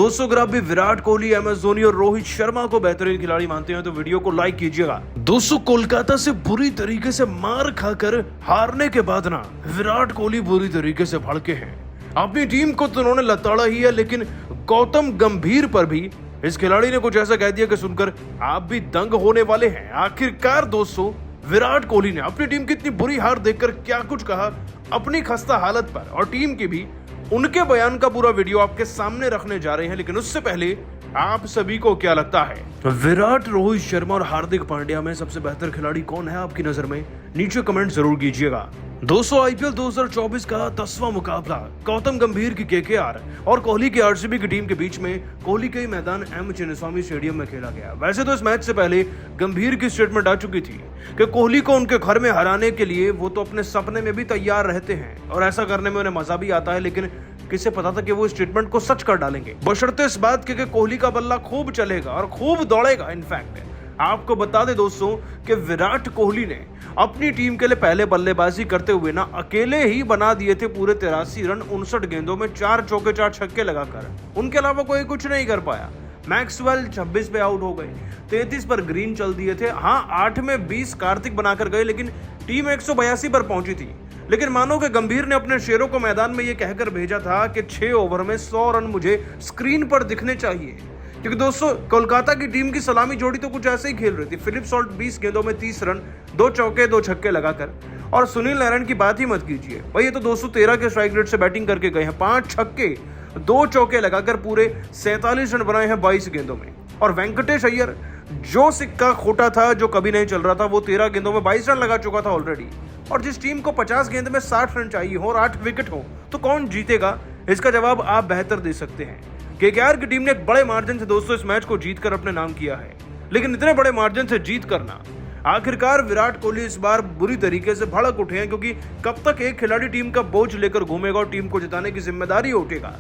दोस्तों अगर आप भी विराट कोहली, एम एस धोनी और रोहित शर्मा को बेहतरीन खिलाड़ी मानते हैं तो वीडियो को लाइक कीजिएगा। दोस्तों कोलकाता से बुरी तरीके से मार खाकर हारने के बाद ना विराट कोहली बुरी तरीके से भड़के हैं। अपनी टीम को तो उन्होंने लताड़ा ही है, लेकिन गौतम गंभीर पर भी इस खिलाड़ी ने कुछ ऐसा कह दिया कि सुनकर आप भी दंग होने वाले हैं। आखिरकार दोस्तों विराट कोहली ने अपनी टीम की इतनी बुरी हार देखकर क्या कुछ कहा अपनी खस्ता हालत पर, और टीम की भी उनके बयान का पूरा वीडियो आपके सामने रखने जा रहे हैं। लेकिन उससे पहले आप सभी को क्या लगता है, विराट, रोहित शर्मा और हार्दिक पांड्या में सबसे बेहतर खिलाड़ी कौन है आपकी नजर में? नीचे कमेंट जरूर कीजिएगा। दोस्तों आईपीएल 2024 का 10वां मुकाबला गौतम गंभीर की केकेआर और कोहली की आरसीबी की टीम के बीच में कोहली के मैदान एम चिन्नास्वामी स्टेडियम में खेला गया। वैसे तो इस मैच से पहले गंभीर की स्टेटमेंट आ चुकी थी कि कोहली को उनके घर में हराने के लिए वो तो अपने सपने में भी तैयार रहते हैं और ऐसा करने में उन्हें मजा भी आता है, लेकिन किसे पता था कि वो स्टेटमेंट को सच कर डालेंगे, बशर्ते इस बात के कोहली का बल्ला खूब चलेगा और खूब दौड़ेगा। इनफैक्ट आपको बता दें दोस्तों कि विराट कोहली ने अपनी टीम के लिए पहले बल्लेबाजी करते हुए ना अकेले ही बना दिए थे पूरे 83 रन 59 गेंदों में, 4 चौके 4 छक्के लगाकर। उनके अलावा कोई कुछ नहीं कर पाया। मैक्सवेल 26 पे आउट हो गए, 33 पर ग्रीन चल दिए थे। हाँ 8 में 20 कार्तिक बनाकर गए, लेकिन टीम 182 पर पहुंची थी। लेकिन मानो कि गंभीर ने अपने शेरों को मैदान में यह कहकर भेजा था कि 6 ओवर में 100 रन मुझे स्क्रीन पर दिखने चाहिए, क्योंकि दोस्तों कोलकाता की टीम की सलामी जोड़ी तो कुछ ऐसे ही खेल रही थी। फिलिप सॉल्ट 20 गेंदों में 30 रन, 2 चौके 2 छक्के लगाकर, और सुनील नारायण की बात ही मत कीजिए भाई, ये तो 213 के स्ट्राइक रेट से बैटिंग करके गए हैं, 5 छक्के 2 चौके लगाकर पूरे 47 रन बनाए हैं 22 गेंदों में। और वेंकटेश अय्यर जो सिक्का खोटा था, जो कभी नहीं चल रहा था, वो 13 गेंदों में 22 रन लगा चुका था ऑलरेडी। और जिस टीम को 50 गेंद में 60 रन चाहिए हो और 8 विकेट हो तो कौन जीतेगा? इसका जवाब आप बेहतर दे सकते हैं। केकेआर की टीम ने एक बड़े मार्जिन से दोस्तों इस मैच को जीतकर अपने नाम किया है, लेकिन इतने बड़े मार्जिन से जीत करना, आखिरकार विराट कोहली इस बार बुरी तरीके से भड़क उठे हैं, क्योंकि कब तक एक खिलाड़ी टीम का बोझ लेकर घूमेगा और टीम को जिताने की जिम्मेदारी उठेगा।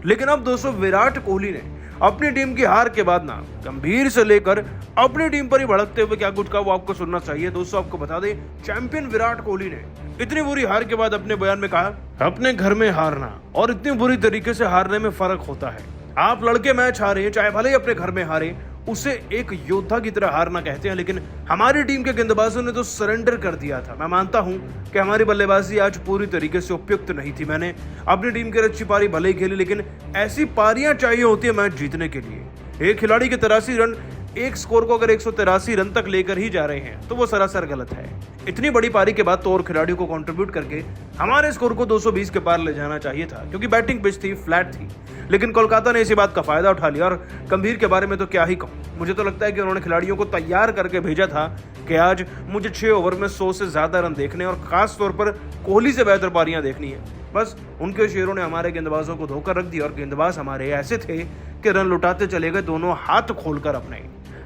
लेकिन अब दोस्तों विराट कोहली ने अपनी टीम की हार के बाद ना गंभीर से लेकर अपनी टीम पर ही भड़कते हुए क्या कुछ कहा वो आपको सुनना चाहिए। दोस्तों आपको बता दें, चैंपियन विराट कोहली ने इतनी बुरी हार के बाद अपने बयान में कहा, अपने घर में हारना और इतनी बुरी तरीके से हारने में फर्क होता है। आप लड़के मैच हारे, चाहे भले ही अपने घर में हारे, उसे एक योद्धा की तरह हारना कहते हैं। लेकिन हमारी टीम के गेंदबाजों ने तो सरेंडर कर दिया था। मैं मानता हूं कि हमारी बल्लेबाजी आज पूरी तरीके से उपयुक्त नहीं थी। मैंने अपनी टीम की अच्छी पारी भले ही खेली, लेकिन ऐसी पारियां चाहिए होती है मैच जीतने के लिए। एक खिलाड़ी के 83 रन एक स्कोर को अगर 183 रन तक लेकर ही जा रहे हैं तो वो सरासर गलत है। इतनी बड़ी पारी के बाद तो और खिलाड़ियों को कंट्रीब्यूट करके हमारे स्कोर को 220 के पार ले जाना चाहिए था, क्योंकि बैटिंग पिच थी, फ्लैट थी। लेकिन कोलकाता ने इसी बात का फायदा उठा लिया। और गंभीर के बारे में तो क्या ही कहूं, मुझे तो लगता है कि उन्होंने खिलाड़ियों को तैयार करके भेजा था कि आज मुझे 6 ओवर में 100 से ज्यादा रन देखने और खास तौर पर कोहली से बेहतर पारियां देखनी है। बस उनके शेरों ने हमारे गेंदबाजों को धोखा रख दिया और गेंदबाज हमारे ऐसे थे कि रन लुटाते चले गए दोनों हाथ खोलकर अपने।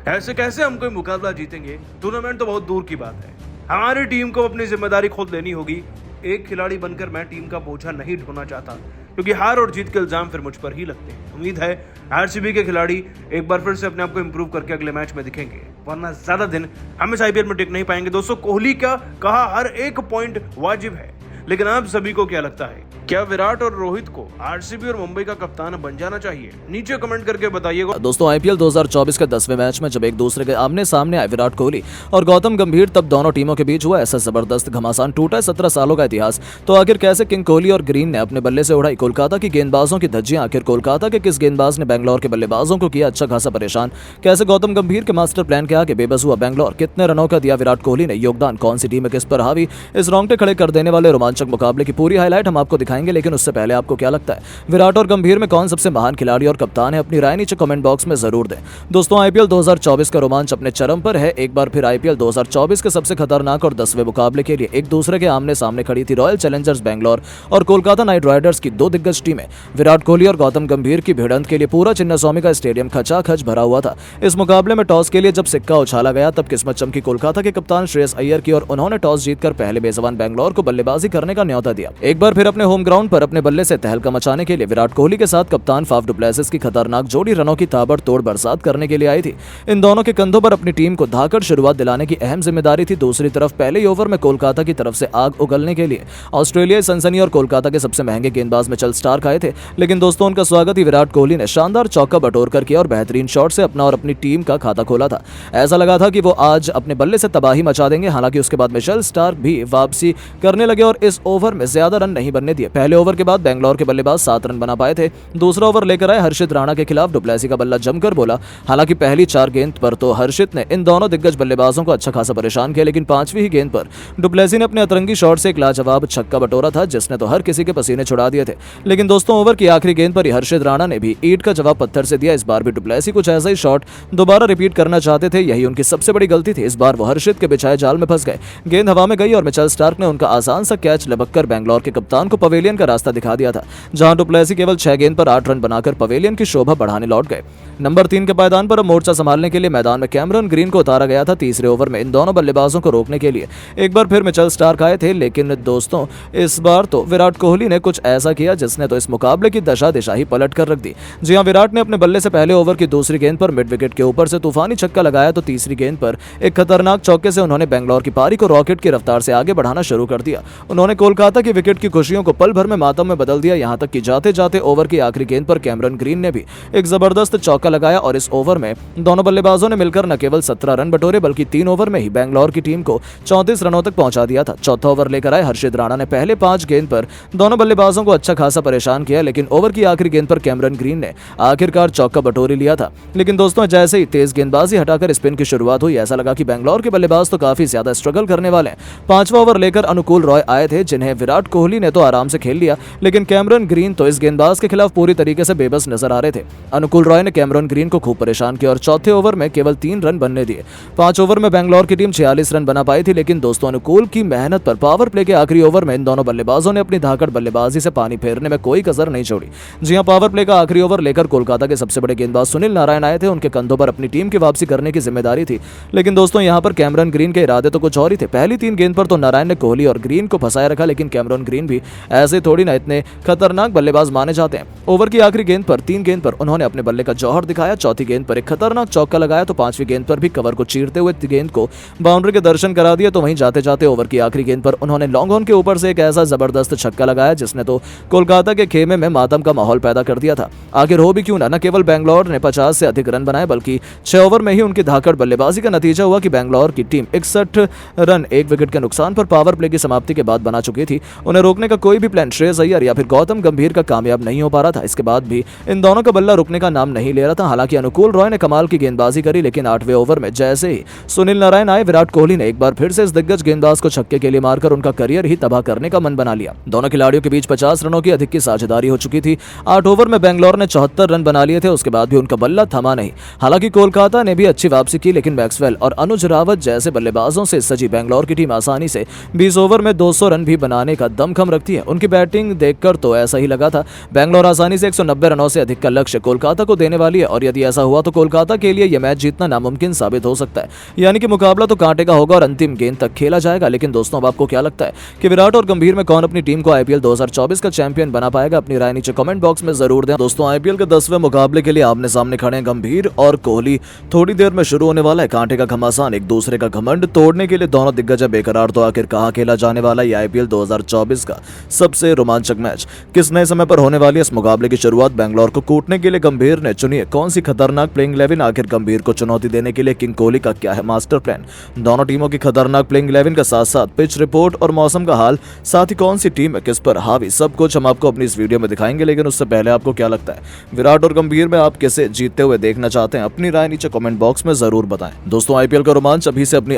ऐसे कैसे हम कोई मुकाबला जीतेंगे? टूर्नामेंट तो बहुत दूर की बात है। हमारी टीम को अपनी जिम्मेदारी खुद लेनी होगी। एक खिलाड़ी बनकर मैं टीम का बोझा नहीं ढोना चाहता, क्योंकि हार और जीत के इल्जाम फिर मुझ पर ही लगते हैं। उम्मीद है आरसीबी के खिलाड़ी एक बार फिर से अपने आप को इंप्रूव करके अगले मैच में दिखेंगे, वरना ज्यादा दिन हम इस आईपीएल में टिक नहीं पाएंगे। दोस्तों कोहली का कहा हर एक पॉइंट वाजिब है, लेकिन आप सभी को क्या लगता है, क्या विराट और रोहित को आरसीबी और मुंबई का कप्तान बन जाना चाहिए? नीचे कमेंट करके बताइएगा। दोस्तों आईपीएल 2024 के 10वें मैच में जब एक दूसरे के आमने सामने आए विराट कोहली और गौतम गंभीर, तब दोनों टीमों के बीच हुआ ऐसा जबरदस्त घमासान, टूटा 17 सालों का इतिहास। तो आखिर कैसे किंग कोहली और ग्रीन ने अपने बल्ले से उड़ाई कोलकाता की गेंदबाजों की धज्जियां? आखिर कोलकाता के किस गेंदबाज ने बेंगलोर के बल्लेबाजों को किया अच्छा खासा परेशान? कैसे गौतम गंभीर के मास्टर प्लान के आगे बेबस हुआ बेंगलोर? कितने रनों का दिया विराट कोहली ने योगदान? कौन सी टीम है किस पर हावी? इस रोंगटे खड़े कर देने वाले रोमांचक मुकाबले की पूरी हाईलाइट हम आपको दिखाएंगे। लेकिन उससे पहले आपको क्या लगता है, विराट और गंभीर में कौन सबसे महान खिलाड़ी और कप्तान है? अपनी राय नीचे कमेंट बॉक्स में जरूर दें। दोस्तों आईपीएल 2024 का रोमांच अपने चरम पर है। एक बार फिर आईपीएल 2024 के सबसे खतरनाक और 10वें मुकाबले के लिए एक दूसरे के आमने सामने खड़ी थी रॉयल चैलेंजर्स बेंगलोर और कोलकाता नाइट राइडर्स की दो दिग्गज टीमें। विराट कोहली और गौतम गंभीर की भिड़ंत के लिए पूरा चिन्नास्वामी का स्टेडियम खचाखच भरा हुआ था। इस मुकाबले में टॉस के लिए जब सिक्का उछाला गया तब किस्मत चमकी कोलकाता के कप्तान श्रेयस अय्यर की और उन्होंने टॉस जीतकर पहले बेजबान बेंगलोर को बल्लेबाजी करने का न्योता दिया। एक बार फिर अपने होम ग्राउंड पर अपने बल्ले से तहलका मचाने के लिए विराट कोहली के साथ कप्तान फाफ डुप्लेसिस की खतरनाक जोड़ी रनों की ताबड़तोड़ बरसात करने के लिए आई थी। इन दोनों के कंधों पर अपनी टीम को धाकड़ शुरुआत दिलाने की अहम जिम्मेदारी थी। दूसरी तरफ पहले ही ओवर में कोलकाता की तरफ से आग उगलने के लिए ऑस्ट्रेलियाई सनसनी और कोलकाता के सबसे महंगे गेंदबाज मिचेल स्टार्क आए थे। लेकिन दोस्तों, उनका स्वागत ही विराट कोहली ने शानदार चौका बटोर कर किया और बेहतरीन शॉट से अपना और अपनी टीम का खाता खोला था। ऐसा लगा था कि वो आज अपने बल्ले से तबाही मचा देंगे। हालांकि उसके बाद मिचेल स्टार्क भी वापसी करने लगे और इस ओवर में ज्यादा रन नहीं बनने दिए। पहले ओवर के बाद बेंगलोर के बल्लेबाज 7 रन बना पाए थे। दूसरा ओवर लेकर आए हर्षित राणा के खिलाफ डुप्लेसी का बल्ला जमकर बोला। हालांकि पहली 4 गेंद पर तो हर्षित ने इन दोनों दिग्गज बल्लेबाजों को अच्छा खासा परेशान किया, लेकिन 5वीं ही गेंद पर डुप्लेसी ने अपने अतरंगी शॉट से एक लाजवाब छक्का बटोरा था, जिसने तो हर किसी के पसीने छुड़ा दिए थे। लेकिन दोस्तों, ओवर की आखिरी गेंद पर ही हर्षित राणा ने भी ईंट का जवाब पत्थर से दिया। इस बार भी डुप्लेसी कुछ ऐसा ही शॉट दोबारा रिपीट करना चाहते थे। यही उनकी सबसे बड़ी गलती थी। इस बार वो हर्षित के बिछाए जाल में फंस गए। गेंद हवा में गई और मिचेल स्टार्क ने उनका आसान सा कैच लपककर बेंगलोर के कप्तान को पवेलियन का रास्ता दिखा दिया था, जहां डुप्लेसी केवल 6 गेंद पर 8 रन बनाकर पवेलियन की शोभा बढ़ाने लौट गए। नंबर 3 के पायदान पर अब मोर्चा संभालने के लिए मैदान में कैमरन ग्रीन को उतारा गया था। तीसरे ओवर में इन दोनों बल्लेबाजों को रोकने के लिए एक बार फिर मिचेल स्टार्क आए थे। लेकिन दोस्तों, इस बार तो विराट कोहली ने कुछ ऐसा किया जिसने तो इस मुकाबले की दशा दिशा ही पलट कर रख दी। जी हां, विराट ने अपने बल्ले से पहले ओवर की दूसरी गेंद पर मिड विकेट के ऊपर से तूफानी छक्का लगाया तो तीसरी गेंद पर एक खतरनाक चौके से उन्होंने बेंगलोर की पारी को रॉकेट की रफ्तार से आगे बढ़ाना शुरू कर दिया। उन्होंने कोलकाता की विकेट की खुशियों को पल भर में मातम में बदल दिया। यहां तक कि जाते जाते ओवर की आखिरी गेंद पर कैमरन ग्रीन ने भी एक जबरदस्त चौका लगाया और इस ओवर में दोनों बल्लेबाजों ने मिलकर न केवल 17 रन बटोरे, बल्कि 3 ओवर में ही बेंगलोर की टीम को 34 रनों तक पहुंचा दिया था। चौथा ओवर लेकर आए हर्षित राणा ने पहले 5 गेंद पर दोनों बल्लेबाजों को अच्छा खासा परेशान किया, लेकिन ओवर की आखिरी गेंद पर कैमरन ग्रीन ने आखिरकार चौका बटोर लिया था। लेकिन दोस्तों, जैसे ही तेज गेंदबाजी हटाकर स्पिन की शुरुआत हुई, ऐसा लगा कि बेंगलोर के बल्लेबाज तो काफी ज्यादा स्ट्रगल करने वाले हैं। 5वां ओवर लेकर अनुकूल रॉय आए थे, जिन्हें विराट कोहली ने तो आराम से खेल लिया, लेकिन कैमरन ग्रीन तो इस गेंदबाज के खिलाफ पूरी तरीके से बेबस नजर आ रहे थे। अनुकूल रॉय ने कैमरन ग्रीन को खूब परेशान किया और चौथे ओवर में केवल 3 रन बनने दिए। 5 ओवर में बेंगलोर की टीम 46 रन बना पाई थी। लेकिन दोस्तों, अनुकूल की मेहनत पर पावर प्ले के आखिरी ओवर में इन दोनों बल्लेबाजों ने अपनी धाकड़ बल्लेबाजी से पानी फेरने में कोई कसर नहीं छोड़ी। जी हां, पावर प्ले का आखिरी ओवर लेकर कोलकाता के सबसे बड़े गेंदबाज सुनील नारायण आए थे। उनके कंधों पर अपनी टीम की वापसी करने की जिम्मेदारी थी। लेकिन दोस्तों, यहां पर कैमरन ग्रीन के इरादे तो कुछ और ही थे। पहली 3 गेंद पर तो नारायण ने कोहली और ग्रीन को फंसाए रखा, लेकिन कैमरन ग्रीन भी ऐसे थोड़ी ना इतने खतरनाक बल्लेबाज माने जाते हैं। ओवर की आखिरी गेंद पर 3 गेंद पर उन्होंने अपने बल्ले का जौहर दिखाया। चौथी गेंद पर एक खतरनाक चौका लगाया तो 5वीं गेंद पर भी कवर को चीरते हुए गेंद को बाउंड्री के दर्शन करा दिए। तो वहीं जाते जाते ओवर की आखिरी गेंद पर उन्होंने लॉन्ग ऑन के ऊपर से एक ऐसा जबरदस्त छक्का लगाया जिसने तो कोलकाता के खेमे में मातम का माहौल पैदा कर दिया था। आखिर हो भी क्यों ना, न केवल बेंगलोर ने 50 से अधिक रन बनाए, बल्कि 6 ओवर में ही उनकी धाकड़ बल्लेबाजी का नतीजा हुआ कि बेंगलोर की टीम 61 रन 1 विकेट के नुकसान पर पावर प्ले की समाप्ति के बाद बना चुकी थी। उन्हें रोकने का कोई भी प्लान श्रेयस अय्यर या फिर गौतम गंभीर का कामयाब नहीं हो पा रहा था। इसके बाद भी इन दोनों का बल्ला रुकने का नाम नहीं ले रहा था। हालांकि अनुकूल रॉय ने कमाल की गेंदबाजी करी, लेकिन 8वें ओवर में जैसे ही सुनील नारायण आए, विराट कोहली ने एक बार फिर से इस दिग्गज गेंदबाज को छक्के के लिए मारकर उनका करियर ही तबाह करने का मन बना लिया। दोनों खिलाड़ियों के बीच 50 रनों की अधिक की साझेदारी हो चुकी थी। 8 ओवर में बेंगलोर ने 74 रन बना लिए थे। उसके बाद भी उनका बल्ला थमा नहीं। हालांकि कोलकाता ने भी अच्छी वापसी की, लेकिन मैक्सवेल और अनुज रावत जैसे बल्लेबाजों से सजी बेंगलोर की टीम आसानी से 20 ओवर में 200 रन भी बनाने का दमखम रखती है। उनकी बैटिंग देखकर तो ऐसा ही लगा था बेंगलोर आसानी से 190 रनों से अधिक का लक्ष्य कोलकाता को देने वाली है, और यदि ऐसा हुआ तो कोलकाता के लिए यह मैच जीतना नामुमकिन साबित हो सकता है। यानी कि मुकाबला तो कांटे का होगा और अंतिम गेंद तक खेला जाएगा। लेकिन दोस्तों, अब आपको क्या लगता है कि विराट और गंभीर में कौन अपनी टीम को आईपीएल 2024 का चैंपियन बना पाएगा? अपनी राय नीचे कमेंट बॉक्स में जरूर दें। दोस्तों, आईपीएल के 10वें मुकाबले के लिए आमने सामने खड़े हैं गंभीर और कोहली। थोड़ी देर में शुरू होने वाला है कांटे का घमासान। एक दूसरे का घमंड तोड़ने के लिए दोनों दिग्गज बेकरार। तो आखिर कहां खेला जाने वाला है आईपीएल 2024 का सबसे रोमांचक मैच? किस नए समय पर होने वाली इस मुकाबले की शुरुआत? बेंगलोर को कूटने के लिए गंभीर ने चुनी है कौन सी खतरनाक प्लेइंग 11? आखिर गंभीर को चुनौती देने के लिए किंग कोहली का क्या है मास्टर प्लान? दोनों टीमों की खतरनाक प्लेइंग 11 का साथ साथ पिच रिपोर्ट और मौसम का हाल, साथ ही कौन सी टीम है किस पर हावी, सब कुछ हम आपको अपनी इस वीडियो में दिखाएंगे। लेकिन उससे पहले आपको क्या लगता है विराट और गंभीर में आप किसे जीतते हुए देखना चाहते हैं? अपनी राय नीचे कमेंट बॉक्स में जरूर बताएं। दोस्तों, आईपीएल का रोमांच अभी से अपनी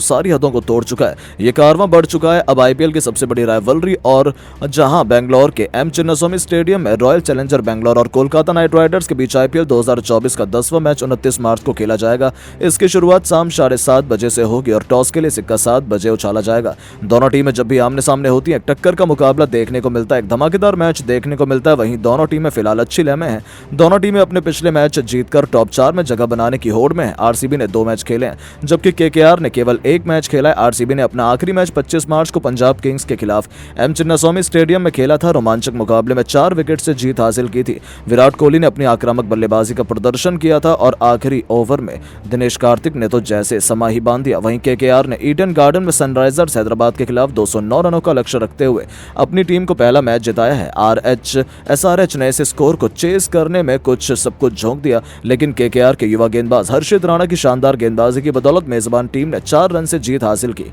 सारी हदों को तोड़ चुका है। ये कारवां बढ़ चुका है अब आईपीएल की सबसे बड़ी राइवलरी, और जहां बेंगलोर के एम चिन्नास्वामी स्टेडियम में रॉयल चैलेंजर बेंगलोर और कोलकाता नाइट राइडर्स के बीच आईपीएल 2024 का 10वां मैच 29 मार्च को खेला जाएगा। इसकी शुरुआत शाम 7:30 बजे से होगी और टॉस के लिए सिक्का 7 बजे उछाला जाएगा। दोनों टीमें जब भी आमने सामने होती हैं, टक्कर का मुकाबला देखने को मिलता है, एक धमाकेदार मैच देखने को मिलता है। वहीं दोनों टीमें फिलहाल अच्छी लय में हैं। दोनों टीमें अपने पिछले मैच जीतकर टॉप 4 में जगह बनाने की होड़ में है। आरसीबी ने 2 मैच खेले हैं, जबकि केकेआर ने केवल 1 मैच खेला है। आरसीबी ने अपना आखिरी मैच 25 मार्च को पंजाब किंग्स के खिलाफ एम चिन्नास्वामी स्टेडियम में खेला था। रोमांचक मुकाबले में 4 विकेट से जीत हासिल की थी। विराट कोहली ने अपनी आक्रामक बल्लेबाजी का प्रदर्शन किया था और आखिरी ओवर में दिनेश कार्तिक ने तो जैसे समा ही बांध दिया। वहीं केकेआर ने ईडन गार्डन में सनराइजर्स हैदराबाद के खिलाफ 209 रनों का लक्ष्य रखते हुए अपनी टीम को पहला मैच जिताया है। एसआरएच ने इस स्कोर को चेस करने में सब कुछ झोंक दिया, लेकिन केकेआर के युवा गेंदबाज हर्षित राणा की शानदार गेंदबाजी की बदौलत मेजबान टीम ने 4 रन से जीत हासिल की।